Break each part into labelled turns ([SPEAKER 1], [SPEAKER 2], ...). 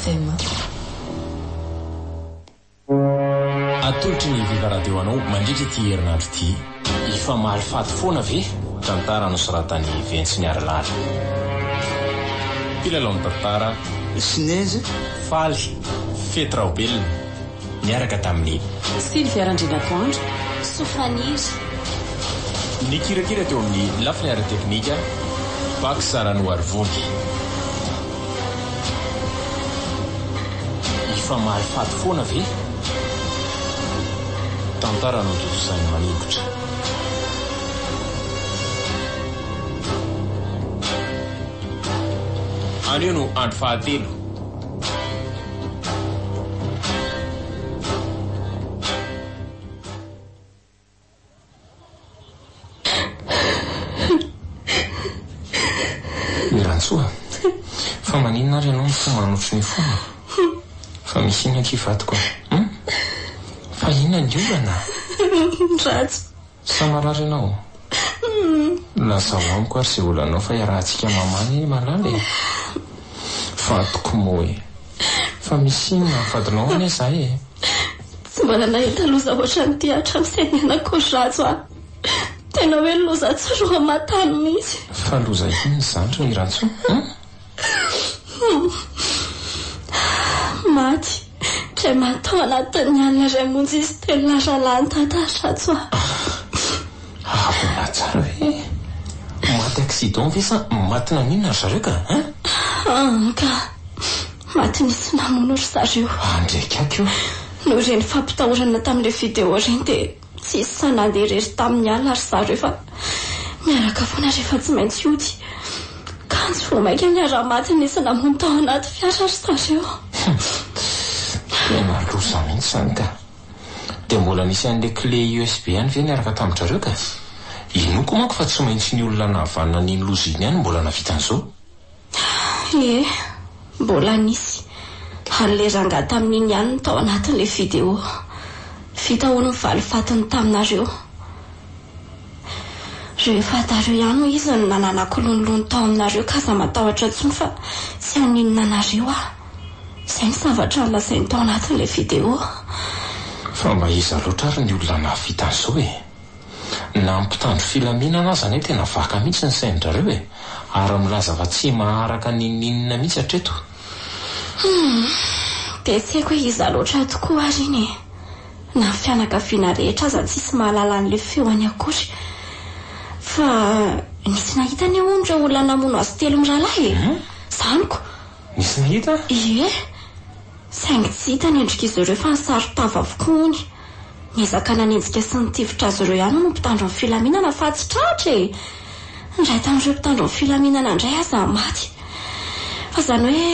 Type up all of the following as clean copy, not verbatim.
[SPEAKER 1] FM.
[SPEAKER 2] Atolotry ny Viva Radio anao mandritra ity herinandro ity. Efa mahalifaty foana ve tantara nosoratany Ventsy Niaralala. Mpilalao tantara
[SPEAKER 3] Sineze
[SPEAKER 2] faly Fety Raobelona miaraka tamin'ny
[SPEAKER 1] Sylvia Randrinatoandro
[SPEAKER 4] Sofaniry
[SPEAKER 2] ny kirakira teo amin'ny lafiny teknika Paky Sarano Arvony. Efa mahalifaty foana ve tantara no totosainy manikotra. Anio no andro fahatelo. Irantsoa fa maninona ary ianao ny fomba manotry ny fomba fa misy iny ankivato koa fa inona ny olana
[SPEAKER 4] ratsy
[SPEAKER 2] samarary ianao lasa ho amiko ary se olanao fa iarahantsika mamany malala e fa toko moe fa misy iny nafadinao any zahay e
[SPEAKER 4] tsy mbola nahita loza ohatran'ity hatramin'ny sainanako ratso a tena hoe loza tsaro matany mihitsy
[SPEAKER 2] fa loza iny zandro ny rantso
[SPEAKER 4] maty tray matao anatin'ny alina ray monjy izy telo lashalany tatatratso a
[SPEAKER 2] bona tsara hoe maty accident ve sa maty naninona zareo ka
[SPEAKER 4] ka maty nisy namono ry zareo
[SPEAKER 2] andraika akio
[SPEAKER 4] no reny fampitahorana tamin'ilay video reny dia tsy isy sanandeha rery tamin'ny alina ry zareo fa miaraka foana rehefa tsy maintsy ody kanjo vo maika miara-maty nisy namono tao anaty fiara ry zareo
[SPEAKER 2] tena loza mihitsy zany ka dia mbola nisy an'ilay clé USB any ve niaraka tamin-jareo ka inoko manko fa tsy maintsy ny olona nahavanina n'iny loza iny any mbola navitan'izao
[SPEAKER 4] mbola nisy ary le ranga tamin'iny ihany no tao anatin'ilay video vita hono mivalifatiny taminareo rehefa tareo ihany ho izy no nananakolonilony tao aminareo ka za matahotra tsony fa tsy haninona nareo izay ny zavatra nolazainy tao anatin'ilay video
[SPEAKER 2] fa mba iza loatra ary ny olona nahavita an'izao e na mpitandro filaminana zany hoe tena vaka mihitsy ny saindrareo e ary milaza fa tsy maharaka ninninina mihitsy hatreto
[SPEAKER 4] dia tsy haiko hoe iza loatra tokoa ary iny na fianakaviana rehetra aza tsisy mahalala n'ilay feoany akory fa nisy nahita ny ondra olona namono azy telo mirahalahy zaniko
[SPEAKER 2] nisy nahita
[SPEAKER 4] saingy tsy hita ny endrika izy ireo fa nysaritava avokoa ony niezaka nanenjika sy nitivitra azy ireo ihany no mpitandro ny filaminana fa tsy tratra ndray tamin'ireo mpitandro ny filaminana indray aza maty fa zany hoe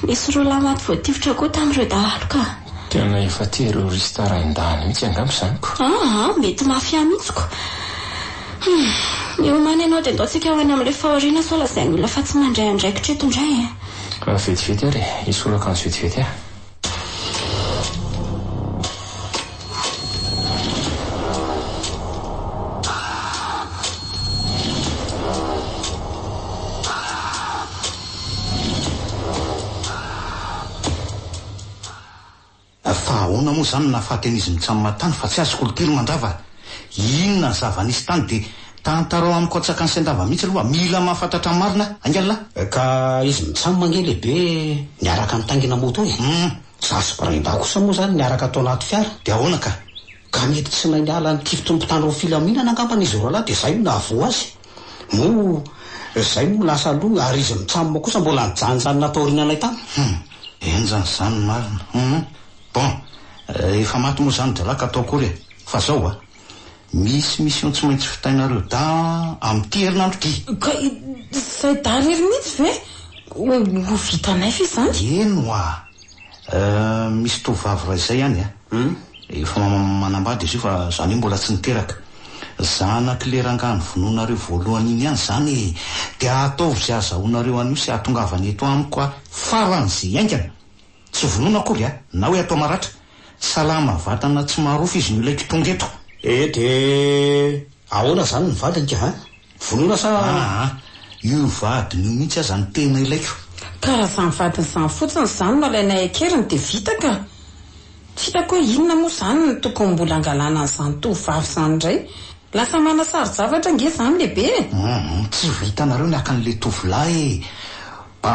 [SPEAKER 4] nisy roa lahy maty voativitra koa tamin'ireo dahalo ka
[SPEAKER 2] tena efa tereo ristara indahany mihitsy angamba zaniko
[SPEAKER 4] mety mafia mihitsiko miomana ianao dia ndaontsika ho any amin'ilay fahoriana sao lazainy olona fa tsy mandray andraikitra eto indray
[SPEAKER 2] vetivety ary isolaka ny vetivety
[SPEAKER 3] ahoana moa zany nahafaten'izy mitsamy matany fa tsy azoko olokely mandrava inona ny zava-nisy tany dia tantarao amiko atsaka ny saindava mihitsy aloha mila mahafantatra marina angalina
[SPEAKER 5] ka izy mitsamy mangely lehibe niaraka mitangina moto e zasy brainda kosa moa zany niaraka atao anaty fiara
[SPEAKER 3] dia ahoana
[SPEAKER 5] ka mety tsy mainy ala ny tivitry mpitandro filaminana angambana izy roalahy dia zay nahavo azy mo zay mo lasa aloha ary izy mitsamy moa kosa mbola nijanjany nataorinanay tany
[SPEAKER 3] enjany zany marina bon efa maty moa zany dralaka atao akory fa zao misy mission tsy maintsy fitainareo da amin'ity herinandro ty
[SPEAKER 1] ka zay darery mihitsy ve ho vitanay fa izany
[SPEAKER 3] eno misy tovavy ray zay ihany efa manambady izy io fa zany io mbola tsy niteraka zanaky le rangano vonoanareo voalohany iny ihany zany dia ataovy zay azahoanareo an'io sy ahatongavany eto amiko faran'izay aingana tsy vonoana akory na hoe atao maratra salama vatana tsy marofy izy no ilaiky tonga eto
[SPEAKER 5] de ahoana zany ny vadiny ka vonoana sa
[SPEAKER 3] io vadiny io mihitsy aza ny tena ilaiko
[SPEAKER 1] karazany vadin'izany fotsiny izany no alainay akeriny dia vita ka tsy hitako hoe inona moa izany no tokony mbola angalana an'izany tovavy izany indray lasa manasary zavatra nge izany lehibe
[SPEAKER 3] tsy vitanareo ny akan'le tovolahy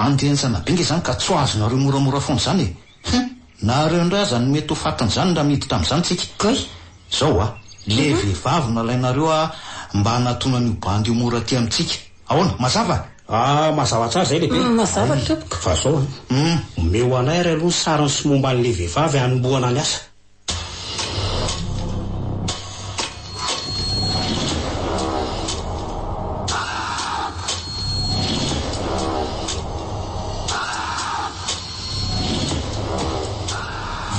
[SPEAKER 3] andehantsana be nge izany ka tsy azonareo moramora foana izany nareo indray aza no mety ho fatin'izany raha miditra amin'izany tsika
[SPEAKER 1] kay
[SPEAKER 3] zao le vehivavy nalainareo mba hanatonan'io bandy io mora ty amintsika ahoana mazava
[SPEAKER 5] mazava tsara zay lehibe
[SPEAKER 1] mazava tompoko
[SPEAKER 5] fa zao omeo anay ary aloha ny sariny sy momba an'le vehivavy hanomboana ny asa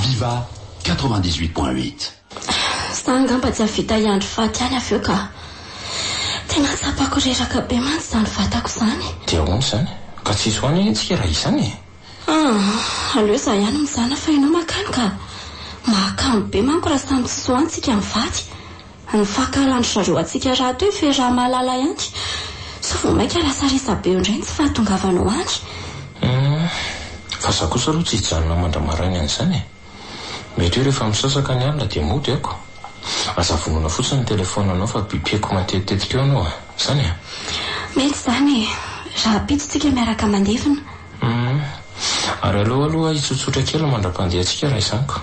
[SPEAKER 6] Viva 98.8.
[SPEAKER 4] Zany ngamba tsy havita iandro faty any avy eo ka tena tsapako reraka be mantsy izany vatako izany
[SPEAKER 2] dia ahoana izany ka tsisy hoany antsika raha izany
[SPEAKER 4] aleo za ihany mizana fa ianao makany ka mahakamo be manko raha samy tsisy hoantsika mivaty ny fakalandro zareo atsika raha toy fe raha mahalala ihany so vao maika lasa resa be eo indray tsy fahatongavanao any
[SPEAKER 2] fa za kosa aloha tsy hijanona mandramarainy an'izany mety hoe rehefa misasaka ny alina dia mody ako aza vonona fotsiny ny telefonanao fa bibeko matetitetika eo anao izany
[SPEAKER 4] mety izany raha pitsitsika miaraka mandevina
[SPEAKER 2] ary aloha hitsotsotra kely mandram-pandehantsika raha izaniko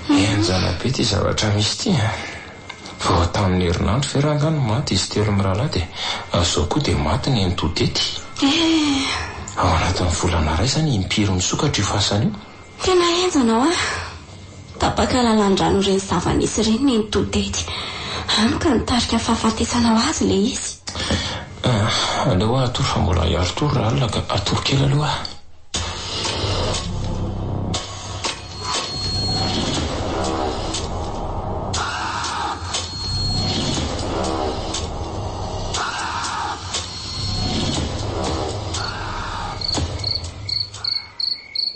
[SPEAKER 2] enjana be ty zavatra misy ty vao tamin'ny herinandro ferangano maty izy telo mirahalahy dia azao koa dia maty ny entodety ao anatin'ny volana ray izany impiro misokatra io fasana io
[SPEAKER 4] tena enjanao tapaka lalandrano ireny zava-nisy ireny ny nitodety amika nitarika fahafatesanao azy le izy
[SPEAKER 2] aleo atory fa mbola hiaro tory raha alina ka atory kely aloha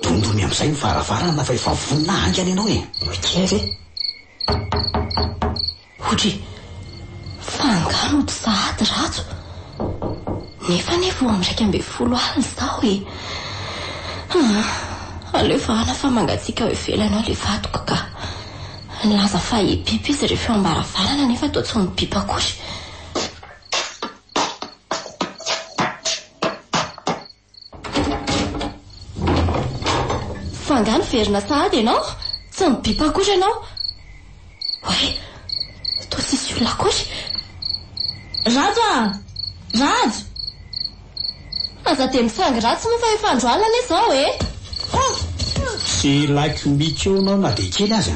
[SPEAKER 5] tondrony amin'izay mivaravarana fa efa voninahany any ianao
[SPEAKER 1] kery
[SPEAKER 4] ohatra fangano ody sahady ratso nefa vo am'raika ambe folo alina zao aleo fa ana fa mangatsika ho ivelanao le vatoko ka nilaza fa hibiby izy rehefa ambaravarana nefa toa tsy mibiby akory fangano verina sahady ianao tsy mibiby akory ianao oe toa sisy olona akory
[SPEAKER 1] rajo rajo
[SPEAKER 4] aza dia misangy ratsy moa fa efa androalina ane zao
[SPEAKER 5] sy laiko mika eo anao na dia kely azy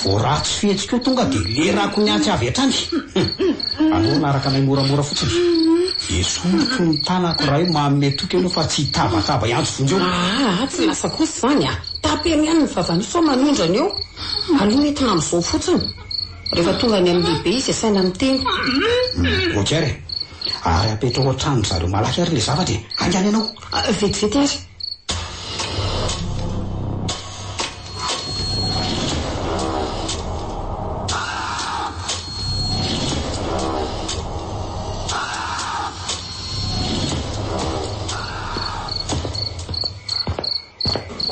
[SPEAKER 5] vao ratsy fihetsika eo tonga dia lerako ny antsy avy hatrany aloha naraka anay moramora fotsiny esotro ny tanako raha io manometoka eo fa tsy hitabataba iantso vonjeo
[SPEAKER 1] tsy lasa kosa izany tapeny ihany ny vavany so manondrany eo aloha mety nam'izao fotsiny rehefa tonga ny amin'ny lehibe izy asaina miteny
[SPEAKER 5] okary ary apetra ao an-trano zareo malaky ary le zavatra angany ianao
[SPEAKER 1] vetivety ary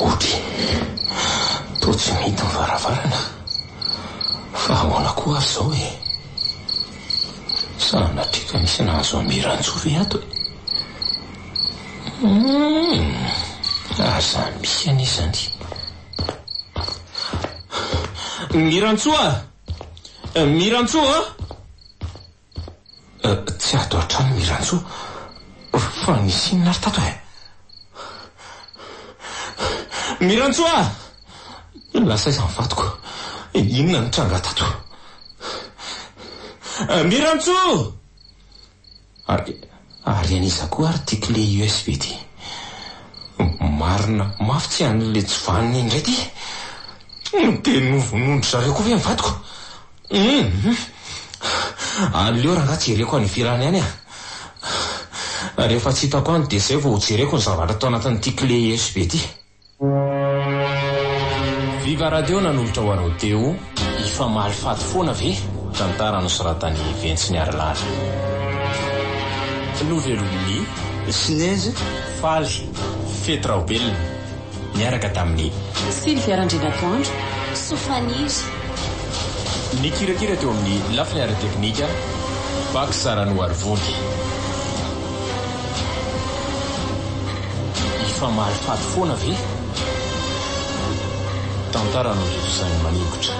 [SPEAKER 2] oty to tsy mihita mivaravarana fa ahoana koa avy zao sanatrika misy nahazo amiran-tsovy ato aza misy anisany mirantsoa mirantsoa tsy ato atrano mirantsoa fa nisy inona ry tato mirantsoa lasa izany vatoko inona ny tranga tato mirantso ary aniza koa ary clé USB ty marina mafy tsy an'le tsy vaniny indray ty dia novonondro zareo koa ve mivatoko aleo raha nga tsy hereko any ivelany any rehefa tsy hitako any dia zay vao jereko ny zavatra tao anatin'ity clé USB ty Viva Radio nanolotra ho anao teo ifamaly faty foana ve tantara nosoratany Ventsy Niaralala novelomny
[SPEAKER 3] Sinaise
[SPEAKER 2] faly fetraobelona niaraka tamin'ny
[SPEAKER 1] Sylvia Randrinatoandro
[SPEAKER 4] Sofaniry
[SPEAKER 2] nikirakira teo amin'ny lafiny ara-teknika Bak Sarano Arvony. Ifamaly faty foana ve? Tantara no izany manikotra.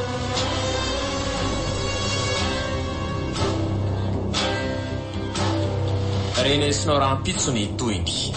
[SPEAKER 2] Reny sinao rahampitso ny toyny.